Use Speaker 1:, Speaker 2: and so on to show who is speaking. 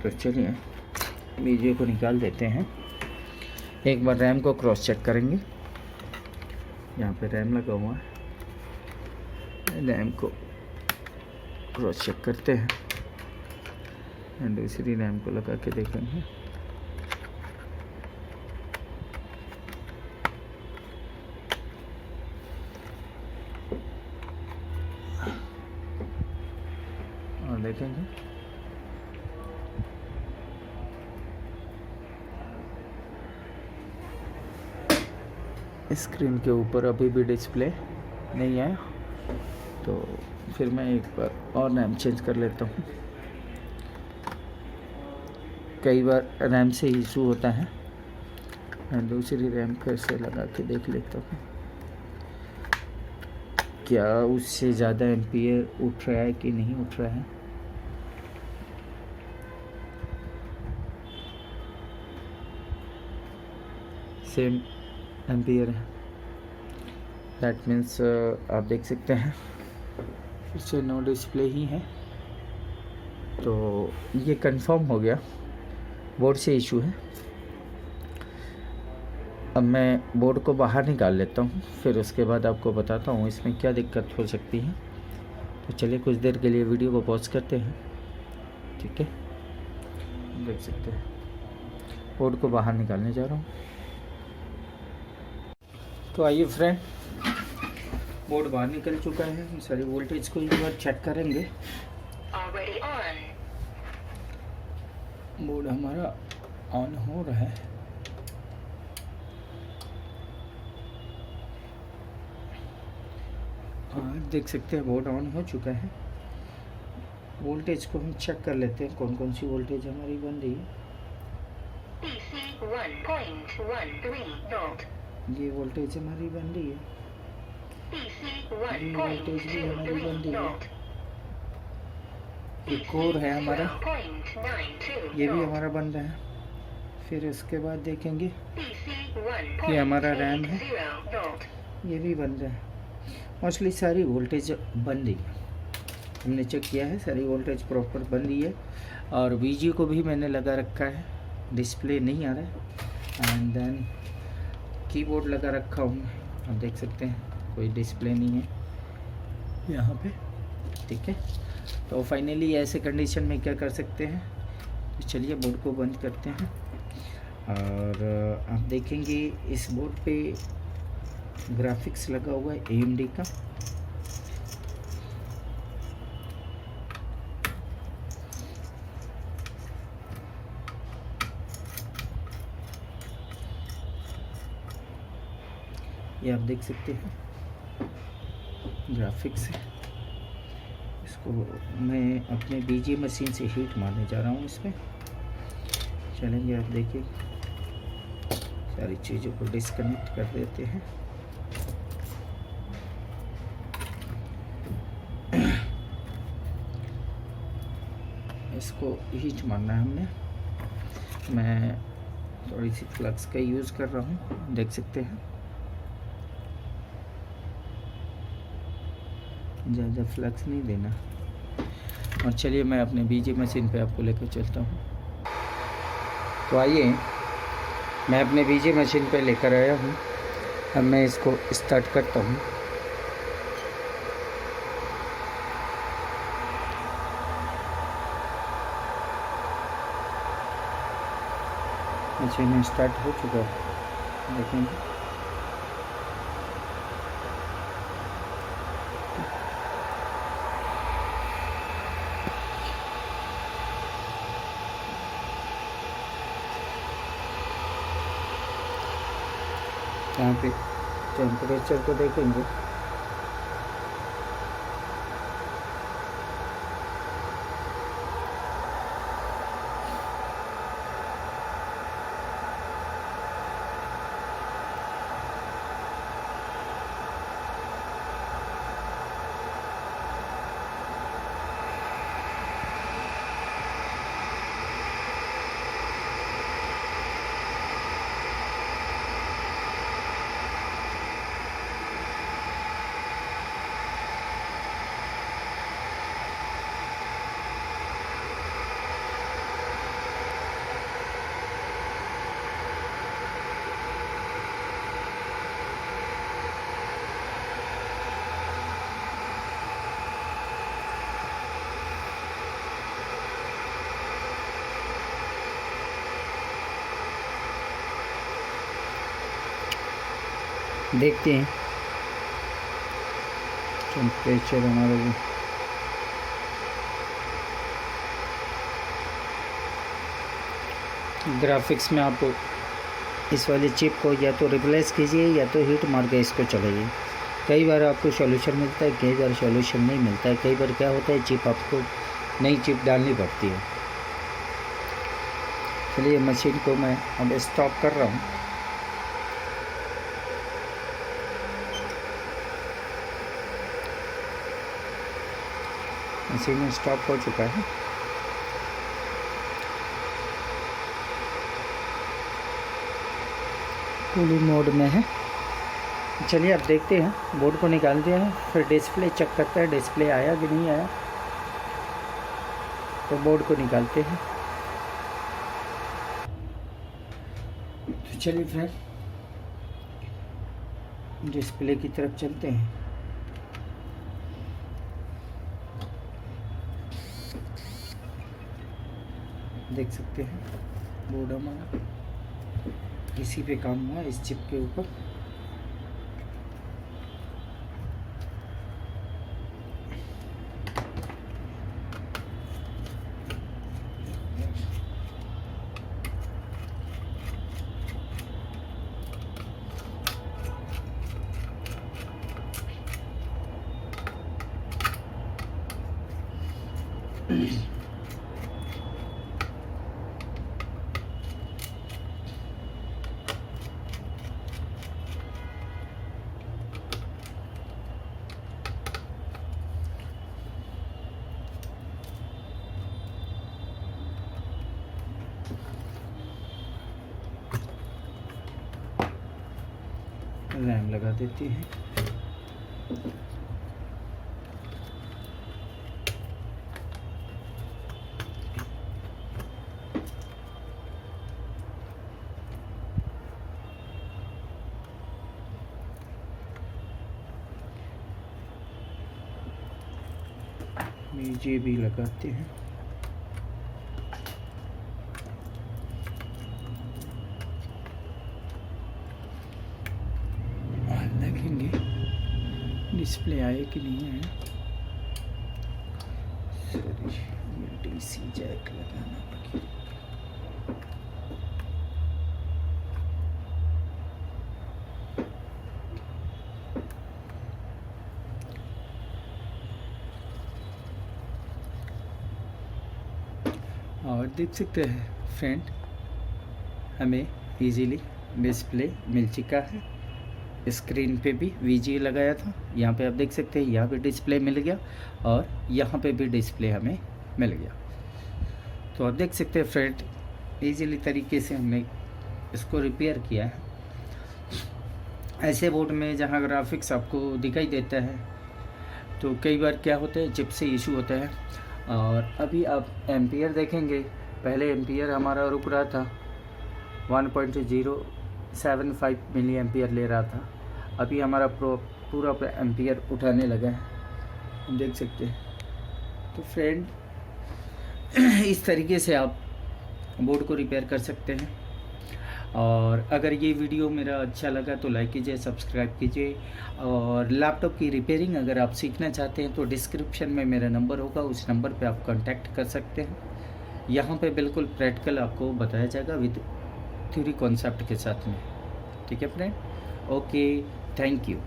Speaker 1: तो चलिए वीडियो को निकाल देते हैं। एक बार रैम को क्रॉस चेक करेंगे। यहाँ पे रैम लगा हुआ है, रैम को क्रॉस चेक करते हैं एंड दूसरी रैम को लगा के देखेंगे। और देखेंगे स्क्रीन के ऊपर अभी भी डिस्प्ले नहीं आया, तो फिर मैं एक बार और रैम चेंज कर लेता हूँ। कई बार रैम से इशू होता है। मैं दूसरी रैम फिर से लगा के देख लेता हूँ क्या उससे ज़्यादा एम्पियर उठ रहा है कि नहीं उठ रहा है। सेम एम्पियर है, दैट मीन्स आप देख सकते हैं फिर से नो डिस्प्ले ही है। तो ये कंफर्म हो गया बोर्ड से इशू है। अब मैं बोर्ड को बाहर निकाल लेता हूँ, फिर उसके बाद आपको बताता हूँ इसमें क्या दिक्कत हो सकती है। तो चलिए कुछ देर के लिए वीडियो को पॉज करते हैं, ठीक है। देख सकते हैं बोर्ड को बाहर निकालने जा रहा हूँ। तो आइए फ्रेंड, बोर्ड बाहर निकल चुका है। हम सारी वोल्टेज को एक बार चेक करेंगे। बोर्ड हमारा ऑन हो रहा है। देख सकते हैं बोर्ड ऑन हो चुका है। वोल्टेज को हम चेक कर लेते हैं कौन कौन सी वोल्टेज हमारी बन रही है। ये वोल्टेज हमारी बन रही है, ये वोल्टेज भी हमारी बन रही है। एक और है हमारा, ये भी हमारा बन रहा है। फिर उसके बाद देखेंगे ये हमारा रैम है, ये भी बन रहा है। मोस्टली सारी वोल्टेज बन रही है, हमने चेक किया है, सारी वोल्टेज प्रॉपर बन रही है। और वीजी को भी मैंने लगा रखा है, डिस्प्ले नहीं आ रहा है। एंड देन कीबोर्ड लगा रखा हूँ, आप देख सकते हैं कोई डिस्प्ले नहीं है यहाँ पे, ठीक है। तो फाइनली ऐसे कंडीशन में क्या कर सकते हैं, तो चलिए बोर्ड को बंद करते हैं। और आप देखेंगे इस बोर्ड पे ग्राफिक्स लगा हुआ है AMD का। ये आप देख सकते हैं ग्राफिक्स है। इसको मैं अपने बीजी मशीन से हीट मारने जा रहा हूँ इसमें। चलेंगे, आप देखिए सारी चीज़ों को डिस्कनेक्ट कर देते हैं। इसको हीट मारना है हमने। मैं थोड़ी सी फ्लक्स का यूज़ कर रहा हूँ, देख सकते हैं। ज़्यादा फ्लक्स नहीं देना। और चलिए मैं अपने बीजी मशीन पे आपको लेकर चलता हूँ। तो आइए मैं अपने बीजी मशीन पे लेकर आया हूँ। अब मैं इसको स्टार्ट करता हूँ। मशीन स्टार्ट हो चुका है, देखेंगे। यहाँ पे टेम्परेचर को देखेंगे। देखते हैं टेम्परेचर हमारा भी। ग्राफिक्स में आप इस वाली चिप को या तो रिप्लेस कीजिए या तो हीट मार के इसको चलाइए। कई बार आपको सॉल्यूशन मिलता है, कई बार सॉल्यूशन नहीं मिलता है। कई बार क्या होता है, चिप आपको नई चिप डालनी पड़ती है। चलिए मशीन को मैं अब स्टॉप कर रहा हूँ। मशीन स्टॉप हो चुका है। कूलिंग मोड में है। चलिए अब देखते हैं, बोर्ड को निकालते हैं, फिर डिस्प्ले चेक करते हैं डिस्प्ले आया कि नहीं आया। तो बोर्ड को निकालते हैं। तो चलिए फिर डिस्प्ले की तरफ चलते हैं। देख सकते हैं बोर्ड हमारा इसी पे काम हुआ, इस चिप के ऊपर। रैम लगा देती है। ये भी लगाते हैं। देखेंगे डिस्प्ले आए कि नहीं आया। सॉरी, ये डीसी जैक लगाना पड़ेगा। और देख सकते हैं फ्रेंड, हमें इजीली डिस्प्ले मिल चुका है। स्क्रीन पे भी VGA लगाया था, यहाँ पे आप देख सकते हैं, यहाँ पे डिस्प्ले मिल गया और यहाँ पे भी डिस्प्ले हमें मिल गया। तो आप देख सकते हैं फ्रेंड, इजीली तरीके से हमने इसको रिपेयर किया है। ऐसे बोर्ड में जहाँ ग्राफिक्स आपको दिखाई देता है, तो कई बार क्या होता है, चिप से इशू होता है। और अभी आप एम्पियर देखेंगे, पहले एम्पियर हमारा रुक रहा था 1.075 मिली एम्पियर ले रहा था। अभी हमारा पूरा एम्पियर उठाने लगा है, देख सकते हैं। तो फ्रेंड इस तरीके से आप बोर्ड को रिपेयर कर सकते हैं। और अगर ये वीडियो मेरा अच्छा लगा तो लाइक कीजिए, सब्सक्राइब कीजिए। और लैपटॉप की रिपेयरिंग अगर आप सीखना चाहते हैं तो डिस्क्रिप्शन में मेरा नंबर होगा, उस नंबर पे आप कांटेक्ट कर सकते हैं। यहाँ पे बिल्कुल प्रैक्टिकल आपको बताया जाएगा विद थ्योरी कॉन्सेप्ट के साथ में। ठीक है फ्रेंड, ओके, थैंक यू।